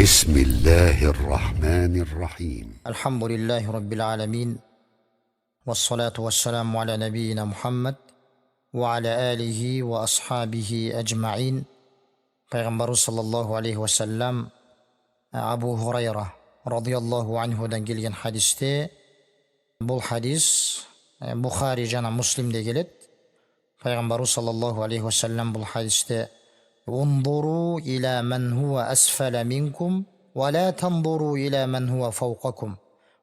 بسم الله الرحمن الرحيم. الحمد لله رب العالمين، والصلاة والسلام على نبينا محمد وعلى آله وأصحابه أجمعين. Peygamber sallallahu aleyhi ve sellem Abu Hurayra radıyallahu anhudan gelgen hadiste, bu hadis Bukhari jana Muslim'de gelet. Peygamber sallallahu aleyhi ve sellem bu hadiste "Unzuru ila men huwa asfala minkum ve la tanzuru ila men huwa fawqakum.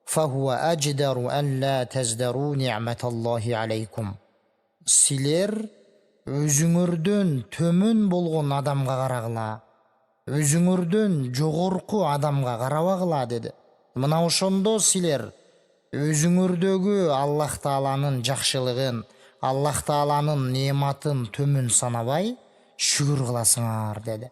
Fahuwa ajdaru en la tezdaru ni'metallahi aleykum." Siler özüңөрдөн төмөн болгон адамга карагыла, өзүңөрдөн жогорку адамга карабагыла деди. Мына ошондо силер өзүңөрдөгү Аллах Тааланын жакшылыгын, Аллах Тааланын неаматын төмөн санабай шүгүр кыласыңар деди.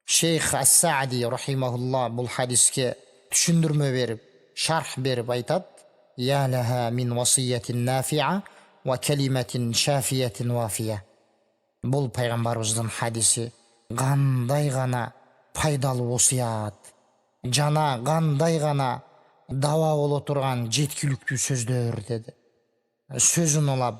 Шейх Ас-Саади рахимахулла бул хадиске түшүндүрмө берип, шарх берип айтат: "Я лаха мин васиятин нафиа ва калиматин шафиятин вафия." Бул пайгамбарыбыздын хадиси кандай гана пайдалуу осуят жана кандай гана даба боло турган жеткиликтүү сөздөр деди. Сөзүн улап: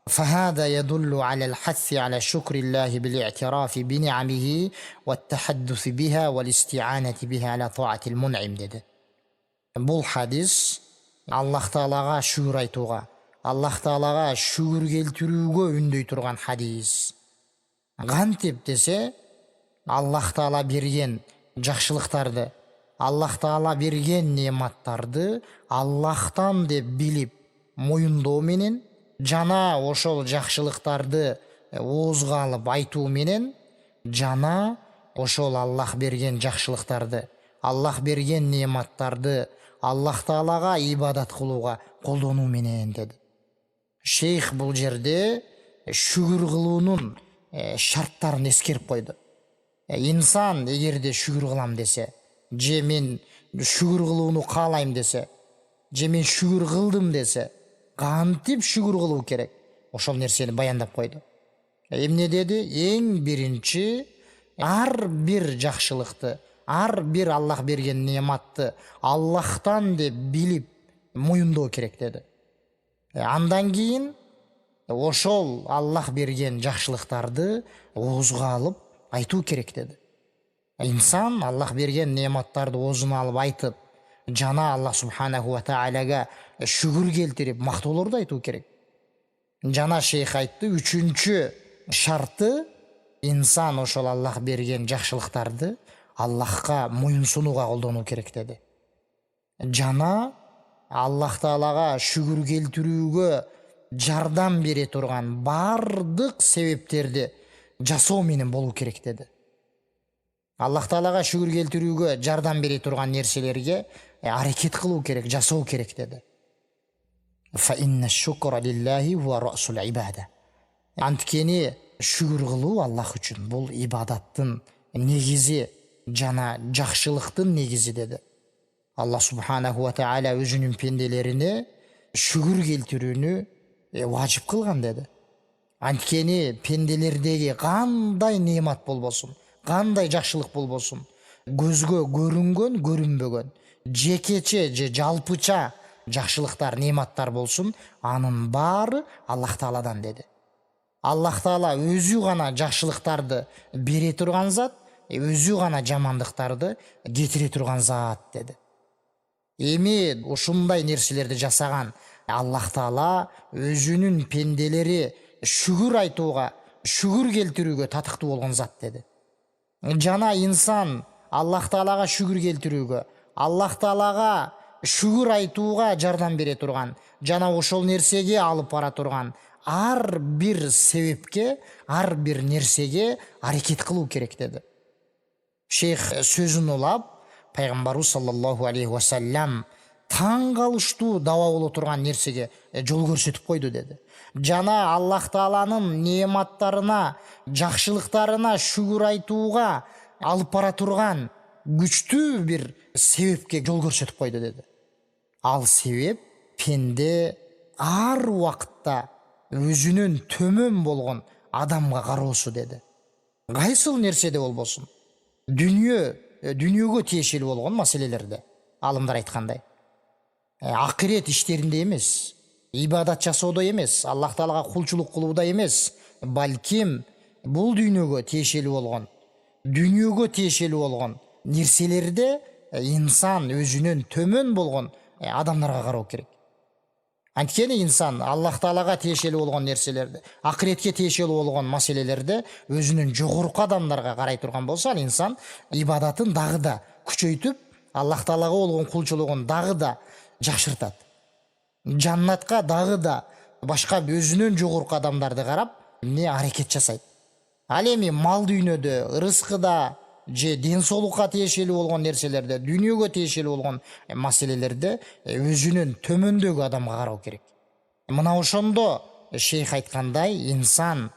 "Фахада ядуллу алал хасси ала шукриллахи бил и'тирафи би ни'амихи ва тахаддуси биха вал исти'анати биха ала таатил мун'им" деди. Бул хадис Аллах Таалага шүгүр айтууга, Аллах Таалага шүгүр келтирүүгө үндөй турган хадис. Кантип десе, Аллах Таала берген жакшылыктарды, Аллах Таала берген неаматтарды Аллахтан деп билип моюндоо менен жана ошол жакшылыктарды оозга алып айтуу менен жана ошол Аллах берген жакшылыктарды, Аллах берген неаматтарды Аллах Таалага ибадат кылууга колдонуу менен деди. Шейх бул жерде шүгүр кылуунун шарттарын эскерип койду. Инсан эгерде шүгүр кылам десе, же мен шүгүр кылууну каалайм десе, же мен шүгүр кылдым десе, кантип шүгүр кылуу керек? Ошол нерсени баяндап койду. Эмне деди? Эң биринчи, ар бир жакшылыкты, ар бир Аллах берген неаматты Аллахтан деп билип моюндоо керек деди. Андан кийин ошол Аллах берген жакшылыктарды оозга алып айтуу керек деди. Инсан Аллах берген неаматтарды оозуна алып айтып, жана Аллах субханаху ва таалага шүгүр келтирип мактоолорду айтуу керек. Жана шейх айтты, үчүнчү шарты, инсан ошол Аллах берген жакшылыктарды Аллахка моюнсунууга колдонуу керек деди. Жана Аллах Таалага шүгүр келтирүүгө жардам бере турган бардык себептерди жасоо менен болуу керек деди. Аллах Таалага шүгүр келтирүүгө жардам бере турган нерселерге аракет кылуу керек, жасоо керек деди. Фа инна шукра лиллахи ва расул ибада. Анткени шүгүр кылуу Аллах үчүн бул ибадаттын негизи жана жакшылыктын негизи деди. Аллах субханаху ва таала өзүнүн пенделерине шүгүр келтирүүнү важип кылган деди. Анткени пенделердеги кандай неамат болбосун, кандай жакшылык болбосун, көзгө көрүнгөн, көрүнбөгөн, жекече же жалпыча жакшылыктар, неаматтар болсун, анын баары Аллах Тааладан деди. Аллах Таала өзү гана жакшылыктарды бере турган зат, өзү гана жамандыктарды кетире турган зат деди. Эми ушундай нерселерди жасаган Аллах Таала өзүнүн пенделери шүгүр айтууга, шүгүр келтирүүгө татыктуу болгон зат деди. Жана инсан Аллах Таалага шүгүр келтирүүгө, Аллах Таалага шүгүр айтууга жардам бере турган, жана ошол нерсеге алып бара турган ар бир себепке, ар бир нерсеге аракет кылуу керек деди. Шейх сөзүн улап, пайгамбарыбыз саллаллаху алейхи ва саллям таң калыштуу даба боло турган нерсеге жол көрсөтүп койду деди. Жана Аллах Тааланын неаматтарына, жакшылыктарына шүгүр айтууга алып бара турган күчтүү бир себепке жол көрсөтүп койду деди. Ал себеп пенде ар убакытта өзүнүн төмөн болгон адамга кароосу деди. Кайсыл нерседе болбосун, дүнүйө дүниеге тиешелүү болгон маселелерде алымдар айткандай акырет иштеринде эмес, ибадат жасоодо эмес, Аллах Таалага кулчулук кылууда эмес, балким бул дүйнөгө тиешелүү болгон нерселерде инсан өзүнөн төмөн болгон адамдарга кароо керек. Анткени инсан Аллах Таалага тиешелүү болгон нерселерде, акыретке тиешелүү болгон маселелерде өзүнүн жогорку адамдарга карай турган болсо, ал инсан ибадатын дагы да күчөйтүп, Аллах Таалага болгон кулчулугун дагы да жакшыртат. Жаннатка дагы да башка өзүнөн жогорку адамдарды карап, аракет жасайт. Ал эми мал дүйнөдө, ырыскыда же ден соолукка тиешелүү болгон нерселерде, дүйнөгө тиешелүү болгон маселелерде өзүнүн төмөндөгү адамга кароо керек. Мына ошондо шейх айткандай, инсан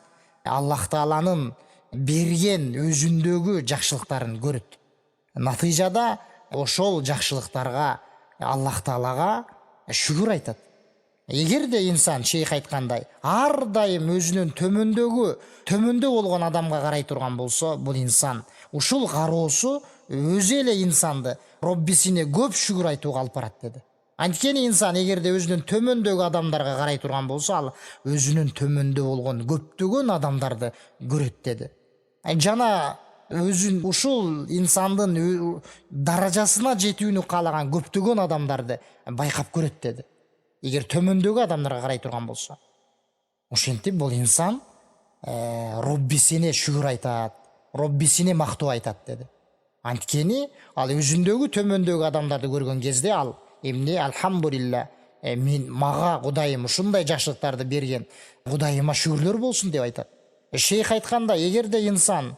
Аллах Тааланын берген өзүндөгү жакшылыктарын көрөт. Натыйжада ошол жакшылыктарга Аллах Таалага шүгүр айтат. Эгерде инсан шейх айткандай ар дайым өзүнүн төмөндө болгон адамга карай турган болсо, бул инсан ушул кароосу өзү эле инсанды Роббисине көп шүгүр айтууга алып барат деди. Анткени инсан эгерде өзүнүн төмөндөгү адамдарга карай турган болсо, ал өзүнүн төмөндө болгон көптөгөн адамдарды көрөт деди. Жана өзүн ушул инсандын даражасына жетүүнү каалаган көптөгөн адамдарды байкап көрөт деди. Эгер төмөндөгү адамдарга карай турган болсо, ошентип бул инсан Роббисине шүгүр айтат, Роббисине мактоо айтат деди. Анткени ал өзүндөгү төмөндөгү адамдарды көргөн кезде ал алхамдулилля, мага Кудайым ушундай жакшылыктарды берген, Кудайыма шүгүрлөр болсун деп айтат. Шейх айткандай, эгерде инсан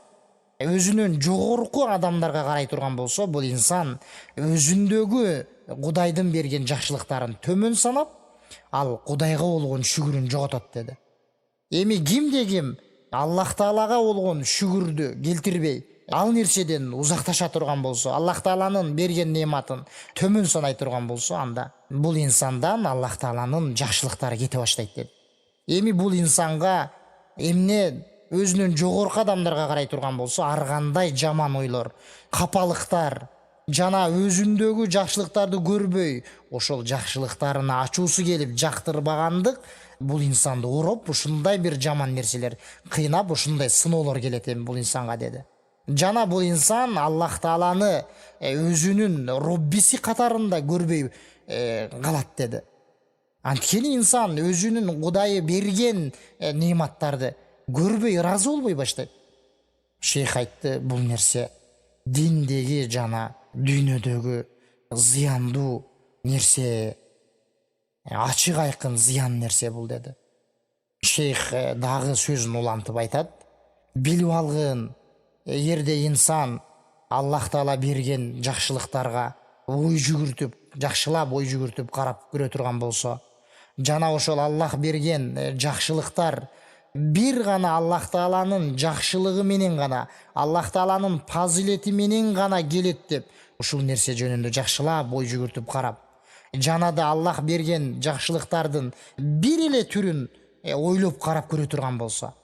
өзүнүн жогорку адамдарга карай турган болсо, бул инсан өзүндөгү Кудайдын берген жакшылыктарын төмөн санап, ал Кудайга болгон шүгүрүн жоготот деди. Эми кимде ким Аллах Таалага болгон шүгүрдү келтирбей, ал нерседен узакташа турган болсо, Аллах Тааланын берген неаматын төмөн санай турган болсо, анда бул инсандан Аллах Тааланын жакшылыктары кете баштайт деди. Эми бул инсанга өзүнүн жогорку адамдарга карай турган болсо, ар кандай жаман ойлор, капалыктар жана өзүндөгү жакшылыктарды көрбөй, ошол жакшылыктарын ачуусу келип жактырбагандык бул инсанды ороп, ушундай бир жаман нерселер кыйнап, ушундай сыноолор келет эми бул инсанга деди. Жана бул инсан Аллах Тааланы өзүнүн Роббиси катарында көрбөй калат деди. Анткени инсан өзүнүн Кудайы берген неаматтарды көрбөй, ыраазы болбой баштайт. Шейх айтты, бул нерсе диндеги жана дүйнөдөгү зыяндуу нерсе, ачык айкын зыян нерсе бул деди. Шейх дагы сөзүн улантып айтат, билип алгын, эгерде инсан Аллах Таала берген жакшылыктарга жакшылап ой жүгүртүп карап көрө турган болсо, жана ошол Аллах берген жакшылыктар бир гана Аллах Тааланын жакшылыгы менен гана, Аллах Тааланын фазилети менен гана келет деп, ушул нерсе жөнүндө жакшылап ой жүгүртүп карап, жана да Аллах берген жакшылыктардын бир эле түрүн ойлоп карап көрө турган болсо,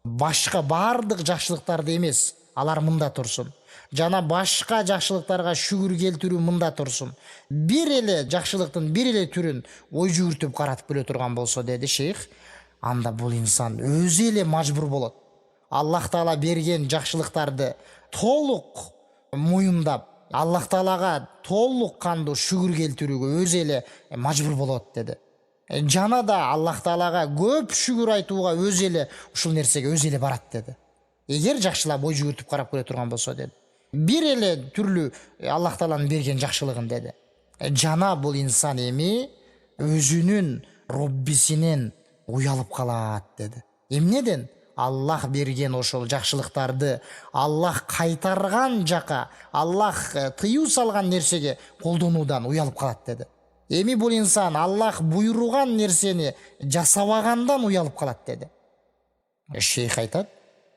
башка баардык жакшылыктарды эмес, алар мында турсун, жана башка жакшылыктарга шүгүр келтирүү мында турсун, бир эле жакшылыктын бир эле түрүн ой жүгүртүп каратып көрө турган болсо, деди шейх, анда бул инсан өзү эле мажбур болот. Аллах Таала берген жакшылыктарды толук моюндап, Аллах Таалага толук кандуу шүгүр келтирүүгө өзү эле мажбур болот деди. Жана да Аллах Таалага көп шүгүр айтууга өзү эле ушул нерсеге өзү эле барат деди. Эгер жакшылап ой жүгүртүп карап көрө турган болсо деди. Бир эле түрлүү Аллах Тааланын берген жакшылыгын деди. Жана бул инсан эми өзүнүн Роббисинен уялып калат деди. Эмнеден? Аллах берген ошол жакшылыктарды Аллах кайтарган жака, Аллах тыюу салган нерсеге колдонуудан уялып калат деди. Эми бул инсан Аллах буйруган нерсени жасабагандан уялып калат деди. Шейх айтат,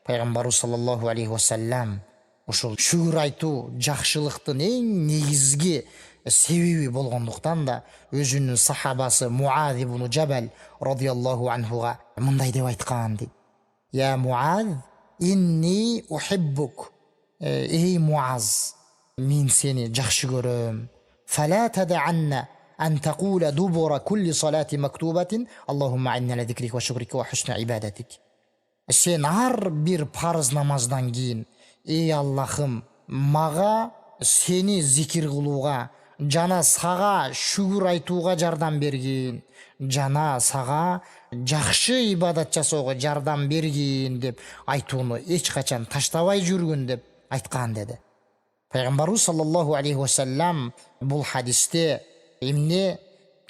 пайгамбарыбыз саллаллаху алейхи вассалам ушул шүгүр айтуу жакшылыктын эң негизги себеби болгондуктан да өзүнүн сахабасы Муаз ибн Джабал радиаллаху анхуга мындай деп айткан дейт. Я Муаз, инни ухиббук. Эй Муаз, мен сені жақсы көрем. Фала тад'анна ан тaqula dubura kulli salati maktubatin Allahumma inni ala zikrika wa shukrika wa husni ibadatik. Сен ар бір парыз намаздан кейін, ей Аллахым, маға сені зикір қылуға, жана саға шүгір айтуға жардам бергин, жана саға жақшы ибадат жасауға жардам бергин деп айтуыны ешқачан таштабай жүргін деп айтқан деді. Пайғамбарымыз саллаллаху алейхи уассалам бұл хадисте емне,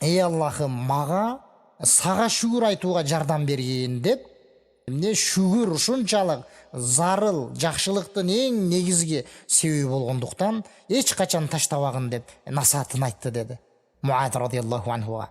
ей Аллахым, маға саға шүгір айтуға жардам бергин деп, эмне шүгүр ушунчалык зарыл жакшылыктын эң негизги себеби болгондуктан эч качан таштабагын деп насаатын айтты деди Муаз радиаллаху анхуга.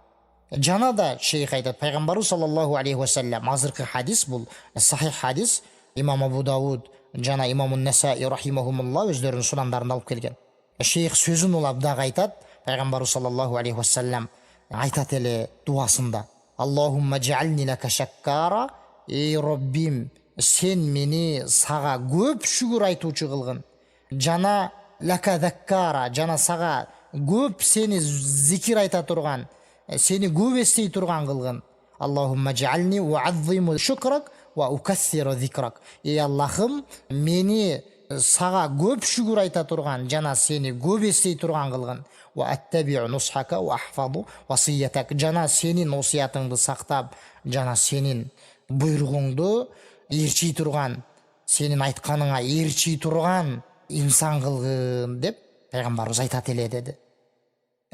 Жана да шейх айтат, пайгамбарыбыз саллаллаху алейхи вассалам, азыркы хадис бул сахих хадис, имам Абу Дауд жана имам Насаи рахимахумулла өздөрүнүн сунандарында алып келген. Шейх сөзүн улап дагы айтат, пайгамбарыбыз саллаллаху алейхи вассалам айтат эле дуасында: Аллахумма джални лака шаккара, ей Роббим, сен мени сага көп шүгүр айтуучу кылгын, жана лака заккара, жана сага көп сени зикир айта турган, сени көп эстей турган кылгын. Аллахумма джални уаззиму шукрак ва укассиру зикрак. Ей Аллахым, мени сага көп шүгүр айта турган, жана сени көп эстей турган кылгын. Ва аттабиу нусхака ва ахфаду васиятак, жана сенин осуятыңды сактап, жана сенин буйругуңду ээрчий турган, сенин айтканыңа ээрчий турган инсан кылгын деп пайгамбарыбыз айтат эле деди.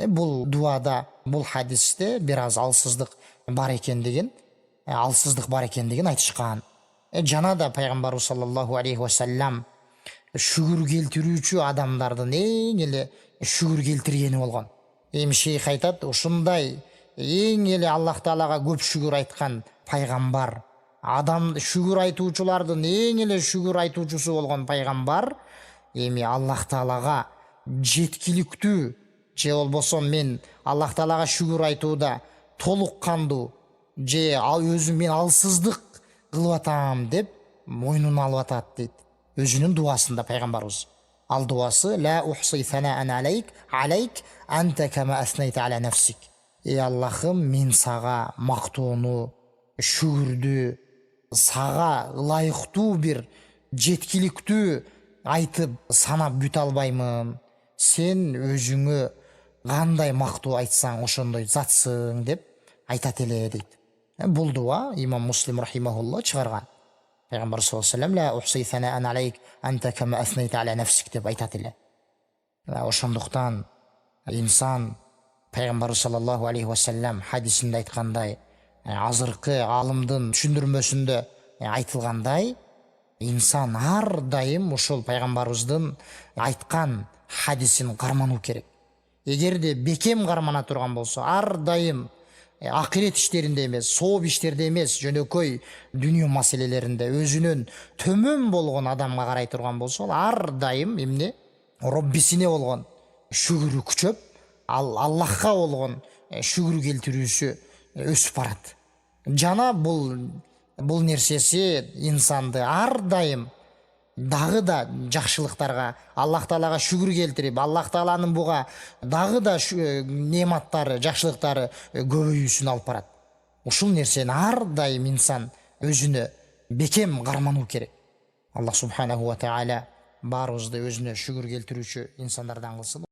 Бул дуада, бул хадисте бир аз алсыздык бар экендигин айтышкан. Жана да пайгамбарыбыз саллаллаху алейхи вассалам шүгүр келтирүүчү адамдардын эң эле шүгүр келтиргени болгон. Эми шейх айтат, ушундай эң эле Аллах Таалага көп шүгүр айткан пайгамбар, адам шүгүр айтуучулардын эң эле шүгүр айтуучусу болгон пайгамбар, эми Аллах Таалага жеткиликтүү, же болбосо мен Аллах Таалага шүгүр айтууда толук кандуу, же өзүм мен алсыздык кылып атам деп мойнуна алып атат дейт өзүнүн дуасында пайгамбарыбыз. Ал дуасы: ла ухси санаан алейк анта кама аснайта аля нафсик. Ей Аллахым, мен сага мактоону, шүгүрдү, сага ылайыктуу бир жеткиликтүү айтып санап бүт албаймын. Сен өзүңө кандай мактоо айтсаң ошондой затсың деп айтат эле дейт. Бул дуа имам Муслим рахимахулла чыгарган. Пайгамбар саллаллаху алейхи вассалам: ла ухси санаан алейк анта кама аснайта аля нафсик деп айтат эле. Ошондуктан инсан Пайгамбар саллаллаху алейхи вассалам хадисинде айткандай, азыркы алымдын түшүндүрмөсүндө айтылгандай, инсан ар дайым ушул пайгамбарыбыздын айткан хадисин кармануу керек. Эгерде бекем кармана турган болсо, ар дайым акырет иштеринде эмес, сооп иштерде эмес, жөнөкөй дүйнө маселелеринде өзүнөн төмөн болгон адамга карай турган болсо, ар дайым эмне Роббисине болгон шүгүрү күчөп, ал Аллахка болгон шүгүр келтирүүсү өсүп барат. Жана бул нерсеси инсанды ар дайым дагы да жакшылыктарга, Аллах Таалага шүгүр келтирип, Аллах Тааланын буга дагы да неаматтары, жакшылыктары көбөйүүсүн алып барат. Ушул нерсени ар дайым инсан өзүнө бекем кармануу керек. Аллах субханаху ва таала баарыбызды өзүнө шүгүр келтирүүчү инсандардан кылсын.